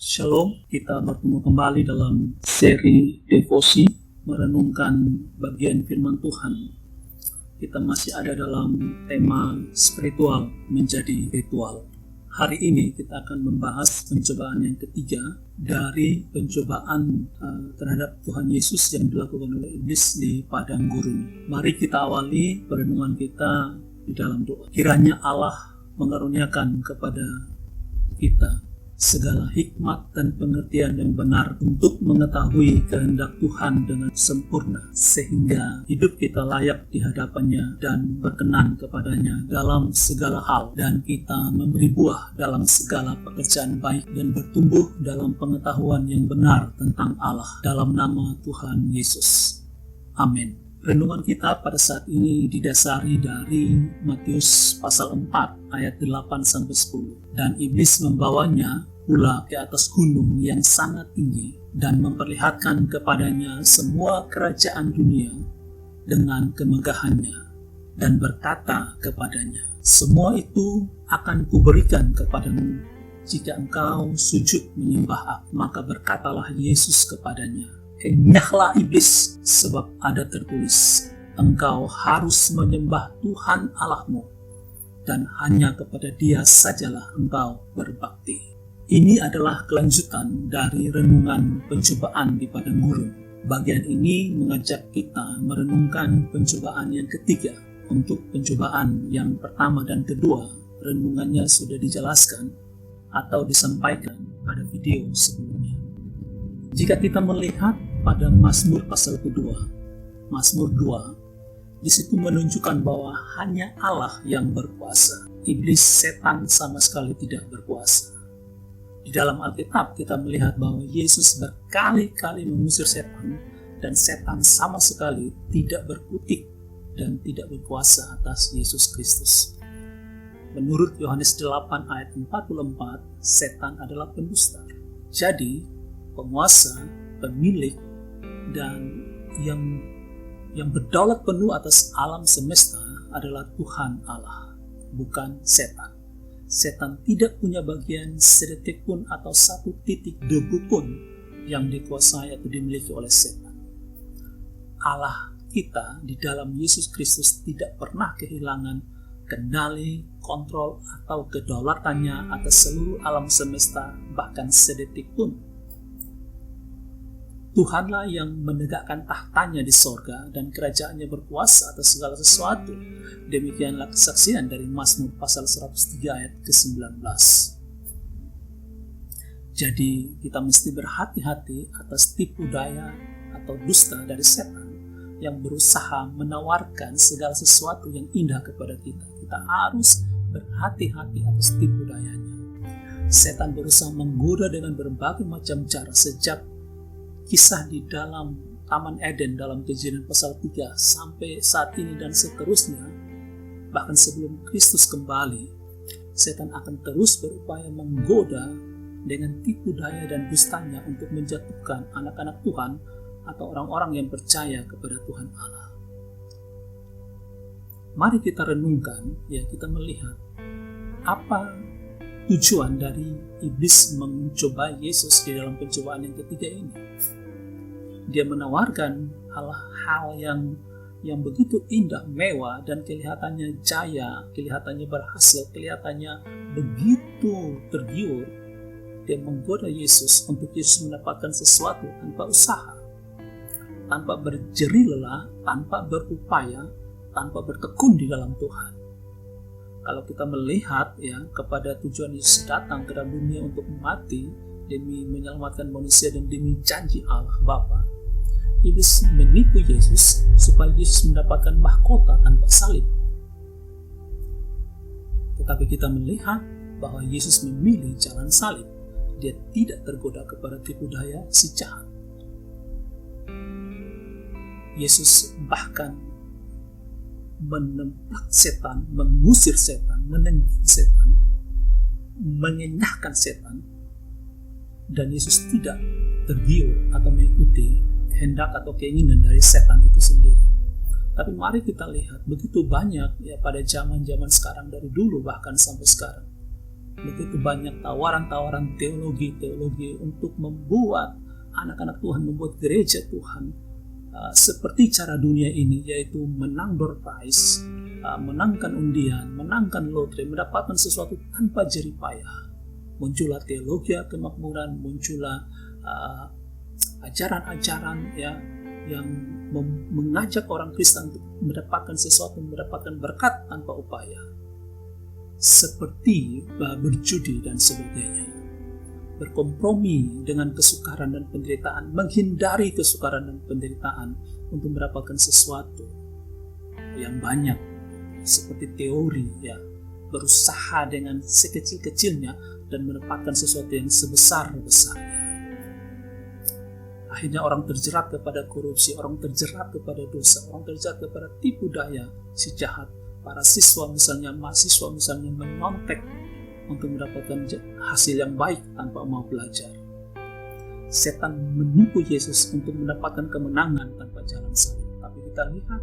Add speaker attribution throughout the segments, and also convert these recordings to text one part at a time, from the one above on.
Speaker 1: Shalom, kita bertemu kembali dalam seri devosi merenungkan bagian firman Tuhan. Kita masih ada dalam tema spiritual menjadi ritual. Hari ini kita akan membahas pencobaan yang ketiga dari pencobaan terhadap Tuhan Yesus yang dilakukan oleh iblis di padang gurun. Mari kita awali perenungan kita di dalam doa. Kiranya Allah mengaruniakan kepada kita segala hikmat dan pengertian yang benar untuk mengetahui kehendak Tuhan dengan sempurna, sehingga hidup kita layak di hadapannya dan berkenan kepadanya dalam segala hal, dan kita memberi buah dalam segala pekerjaan baik dan bertumbuh dalam pengetahuan yang benar tentang Allah, dalam nama Tuhan Yesus. Amin. Renungan kita pada saat ini didasari dari Matius pasal 4 ayat 8-10. Dan iblis membawanya pula ke atas gunung yang sangat tinggi dan memperlihatkan kepadanya semua kerajaan dunia dengan kemegahannya dan berkata kepadanya, "Semua itu akan kuberikan kepadamu jika engkau sujud menyembah aku." Maka berkatalah Yesus kepadanya, "Enyahlah iblis, sebab ada tertulis, engkau harus menyembah Tuhan Allahmu, dan hanya kepada Dia sajalah engkau berbakti." Ini adalah kelanjutan dari renungan pencobaan di padang gurun. Bagian ini mengajak kita merenungkan pencobaan yang ketiga. Untuk pencobaan yang pertama dan kedua, renungannya sudah dijelaskan atau disampaikan pada video sebelumnya. Jika kita melihat pada Mazmur pasal kedua, Mazmur 2, di situ menunjukkan bahwa hanya Allah yang berkuasa. Iblis, setan sama sekali tidak berkuasa. Di dalam Alkitab kita melihat bahwa Yesus berkali-kali mengusir setan, dan setan sama sekali tidak berkutik dan tidak berkuasa atas Yesus Kristus. Menurut Yohanes 8 ayat 44, setan adalah pendusta. Jadi, penguasa, pemilik, dan yang berdaulat penuh atas alam semesta adalah Tuhan Allah, bukan setan. Setan tidak punya bagian sedetik pun atau satu titik debu pun yang dikuasai atau dimiliki oleh setan. Allah kita di dalam Yesus Kristus tidak pernah kehilangan kendali, kontrol, atau kedaulatannya atas seluruh alam semesta, bahkan sedetik pun. Tuhanlah yang menegakkan tahtanya di sorga dan kerajaannya berkuasa atas segala sesuatu. Demikianlah kesaksian dari Mazmur pasal 103 ayat ke-19. Jadi kita mesti berhati-hati atas tipu daya atau dusta dari setan yang berusaha menawarkan segala sesuatu yang indah kepada kita. Kita harus berhati-hati atas tipu dayanya. Setan berusaha menggoda dengan berbagai macam cara, sejak kisah di dalam Taman Eden dalam Kejadian pasal 3 sampai saat ini dan seterusnya. Bahkan sebelum Kristus kembali, setan akan terus berupaya menggoda dengan tipu daya dan dustanya untuk menjatuhkan anak-anak Tuhan atau orang-orang yang percaya kepada Tuhan Allah. Mari kita renungkan, kita melihat apa tujuan dari iblis mencoba Yesus di dalam pencobaan yang ketiga ini. Dia menawarkan hal-hal yang begitu indah, mewah, dan kelihatannya jaya, kelihatannya berhasil, kelihatannya begitu tergiur. Dia menggoda Yesus untuk Yesus mendapatkan sesuatu tanpa usaha, tanpa berjerih lelah, tanpa berupaya, tanpa bertekun di dalam Tuhan. Kalau kita melihat kepada tujuan Yesus datang ke dalam dunia untuk mati demi menyelamatkan manusia dan demi janji Allah Bapa, iblis menipu Yesus supaya Yesus mendapatkan mahkota tanpa salib. Tetapi kita melihat bahwa Yesus memilih jalan salib. Dia tidak tergoda kepada tipu daya si jahat. Yesus bahkan menempat setan, mengusir setan, menenggih setan, mengenyahkan setan, dan Yesus tidak tergiur atau mengikuti kehendak atau keinginan dari setan itu sendiri. Tapi mari kita lihat begitu banyak pada zaman-zaman sekarang, dari dulu bahkan sampai sekarang, begitu banyak tawaran-tawaran teologi untuk membuat anak-anak Tuhan, membuat gereja Tuhan seperti cara dunia ini, yaitu menang door prize, menangkan undian, menangkan lotre, mendapatkan sesuatu tanpa jerih payah. Muncullah teologi kemakmuran, muncullah ajaran-ajaran yang mengajak orang Kristen untuk mendapatkan sesuatu, mendapatkan berkat tanpa upaya, seperti berjudi dan sebagainya, berkompromi dengan kesukaran dan penderitaan, menghindari kesukaran dan penderitaan untuk mendapatkan sesuatu yang banyak, seperti teori, berusaha dengan sekecil-kecilnya dan mendapatkan sesuatu yang sebesar-besarnya. Akhirnya orang terjerat kepada korupsi, orang terjerat kepada dosa, orang terjerat kepada tipu daya si jahat. Para siswa misalnya, mahasiswa misalnya menyontek untuk mendapatkan hasil yang baik tanpa mau belajar. Setan menipu Yesus untuk mendapatkan kemenangan tanpa jalan salib. Tapi kita lihat,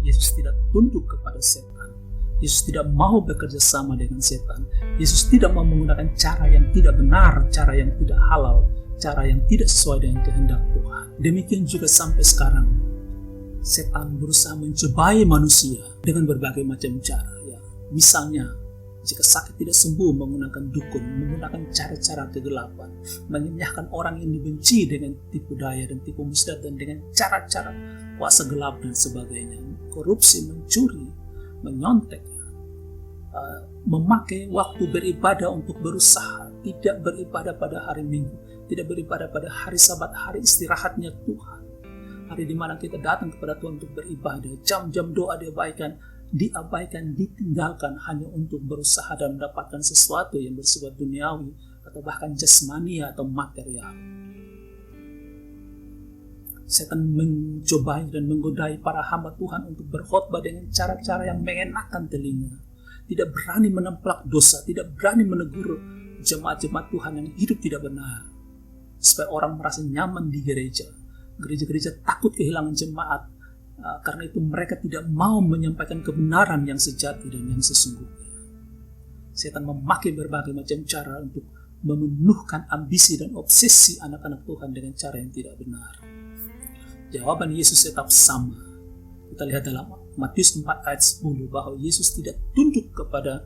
Speaker 1: Yesus tidak tunduk kepada setan. Yesus tidak mau bekerja sama dengan setan. Yesus tidak mau menggunakan cara yang tidak benar, cara yang tidak halal, cara yang tidak sesuai dengan kehendak Tuhan. Demikian juga sampai sekarang, setan berusaha mencobai manusia dengan berbagai macam cara. Misalnya, jika sakit tidak sembuh, menggunakan dukun, menggunakan cara-cara kegelapan, menyenyahkan orang yang dibenci dengan tipu daya dan tipu muslihat dan dengan cara-cara kuasa gelap dan sebagainya. Korupsi, mencuri, menyontek, memakai waktu beribadah untuk berusaha, tidak beribadah pada hari Minggu, tidak beribadah pada hari Sabat, hari istirahatnya Tuhan, hari di mana kita datang kepada Tuhan untuk beribadah. Jam-jam doa diabaikan, ditinggalkan hanya untuk berusaha dan mendapatkan sesuatu yang bersifat duniawi atau bahkan jasmani atau material. Setan mencobai dan menggodai para hamba Tuhan untuk berkhotbah dengan cara-cara yang mengenakan telinga, tidak berani menempelak dosa, tidak berani menegur jemaat-jemaat Tuhan yang hidup tidak benar, supaya orang merasa nyaman di gereja. Gereja-gereja takut kehilangan jemaat, karena itu mereka tidak mau menyampaikan kebenaran yang sejati dan yang sesungguhnya. Setan memakai berbagai macam cara untuk memenuhkan ambisi dan obsesi anak-anak Tuhan dengan cara yang tidak benar. Jawaban Yesus tetap sama. Kita lihat dalam Matius 4 ayat 10 bahwa Yesus tidak tunduk kepada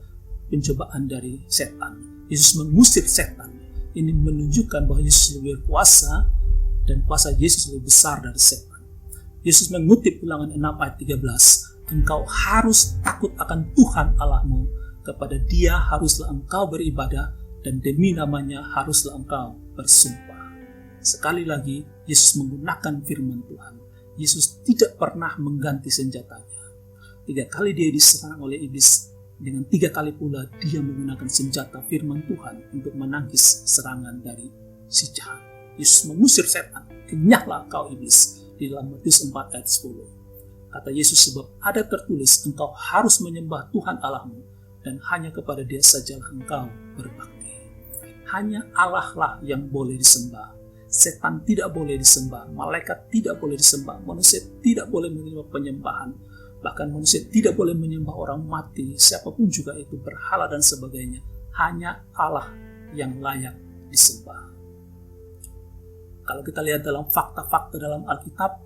Speaker 1: pencobaan dari setan. Yesus mengusir setan. Ini menunjukkan bahwa Yesus lebih berkuasa dan kuasa Yesus lebih besar dari setan. Yesus mengutip Ulangan 6 ayat 13, engkau harus takut akan Tuhan Allahmu, kepada Dia haruslah engkau beribadah dan demi namanya haruslah engkau bersumpah. Sekali lagi, Yesus menggunakan firman Tuhan. Yesus tidak pernah mengganti senjatanya. 3 kali dia diserang oleh iblis, dengan 3 kali pula dia menggunakan senjata firman Tuhan untuk menangkis serangan dari si jahat. Yesus mengusir setan, kenyahlah kau iblis, di dalam Matius 4 ayat 10. Kata Yesus, sebab ada tertulis, engkau harus menyembah Tuhan Allahmu, dan hanya kepada Dia sajalah engkau berbakti. Hanya Allah lah yang boleh disembah. Setan tidak boleh disembah, malaikat tidak boleh disembah, manusia tidak boleh menerima penyembahan, bahkan manusia tidak boleh menyembah orang mati, siapapun juga itu, berhala dan sebagainya. Hanya Allah yang layak disembah. Kalau kita lihat dalam fakta-fakta dalam Alkitab,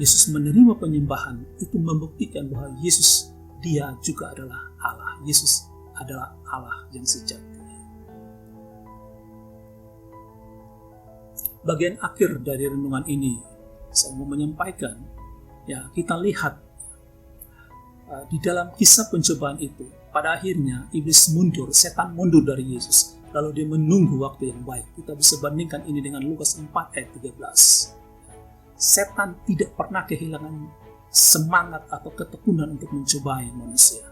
Speaker 1: Yesus menerima penyembahan, itu membuktikan bahwa Yesus, Dia juga adalah Allah. Yesus adalah Allah yang sejati. Bagian akhir dari renungan ini, saya mau menyampaikan, kita lihat di dalam kisah pencobaan itu, pada akhirnya iblis mundur, setan mundur dari Yesus, lalu dia menunggu waktu yang baik. Kita bisa bandingkan ini dengan Lukas 4 ayat 13. Setan tidak pernah kehilangan semangat atau ketekunan untuk mencobai manusia.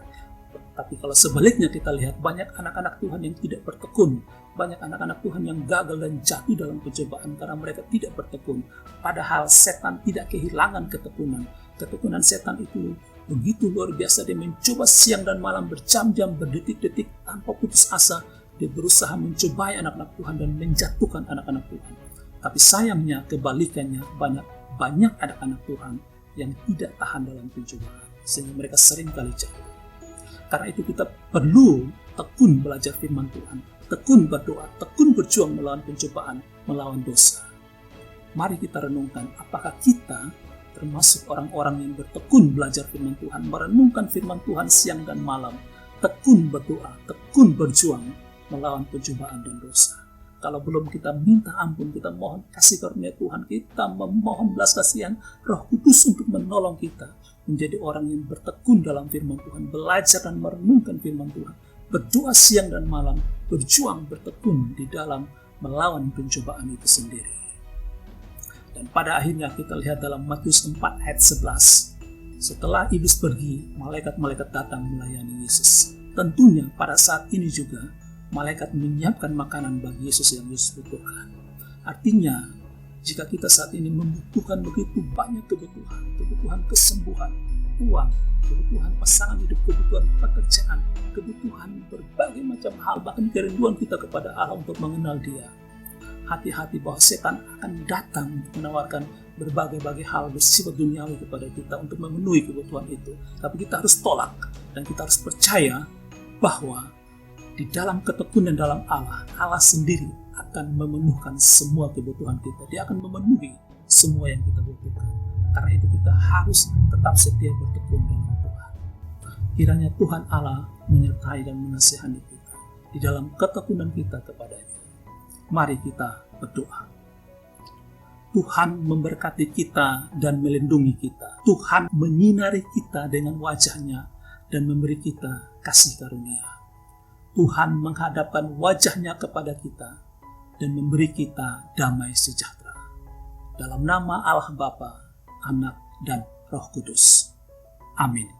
Speaker 1: Tapi kalau sebaliknya kita lihat, banyak anak-anak Tuhan yang tidak bertekun, banyak anak-anak Tuhan yang gagal dan jatuh dalam pencobaan karena mereka tidak bertekun. Padahal setan tidak kehilangan ketekunan. Ketekunan setan itu begitu luar biasa, dia mencoba siang dan malam, berjam-jam, berdetik-detik tanpa putus asa. Dia berusaha mencobai anak-anak Tuhan dan menjatuhkan anak-anak Tuhan. Tapi sayangnya kebalikannya, banyak anak-anak Tuhan yang tidak tahan dalam pencobaan, sehingga mereka sering kali jatuh. Karena itu kita perlu tekun belajar firman Tuhan, tekun berdoa, tekun berjuang melawan pencobaan, melawan dosa. Mari kita renungkan, apakah kita termasuk orang-orang yang bertekun belajar firman Tuhan, merenungkan firman Tuhan siang dan malam, tekun berdoa, tekun berjuang melawan pencobaan dan dosa. Kalau belum, kita minta ampun, kita mohon kasih karunia Tuhan, kita memohon belas kasihan Roh Kudus untuk menolong kita menjadi orang yang bertekun dalam firman Tuhan, belajar dan merenungkan firman Tuhan, berdoa siang dan malam, berjuang bertekun di dalam melawan pencobaan itu sendiri. Dan pada akhirnya kita lihat dalam Matius 4 ayat 11, setelah iblis pergi, malaikat-malaikat datang melayani Yesus. Tentunya pada saat ini juga malaikat menyiapkan makanan bagi Yesus yang Yesus butuhkan. Artinya, jika kita saat ini membutuhkan begitu banyak kebutuhan kesembuhan, uang, kebutuhan pasangan hidup, kebutuhan pekerjaan, kebutuhan berbagai macam hal, bahkan kerinduan kita kepada Allah untuk mengenal Dia, hati-hati bahwa setan akan datang untuk menawarkan berbagai hal bersifat duniawi kepada kita untuk memenuhi kebutuhan itu. Tapi kita harus tolak dan kita harus percaya bahwa di dalam ketekunan dalam Allah, Allah sendiri akan memenuhkan semua kebutuhan kita. Dia akan memenuhi semua yang kita butuhkan. Karena itu kita harus tetap setia bertekun dalam Tuhan. Kiranya Tuhan Allah menyertai dan menasihani kita di dalam ketekunan kita kepada-Nya. Mari kita berdoa. Tuhan memberkati kita dan melindungi kita. Tuhan menyinari kita dengan wajah-Nya dan memberi kita kasih karunia. Tuhan menghadapkan wajah-Nya kepada kita dan memberi kita damai sejahtera. Dalam nama Allah Bapa, Anak, dan Roh Kudus. Amin.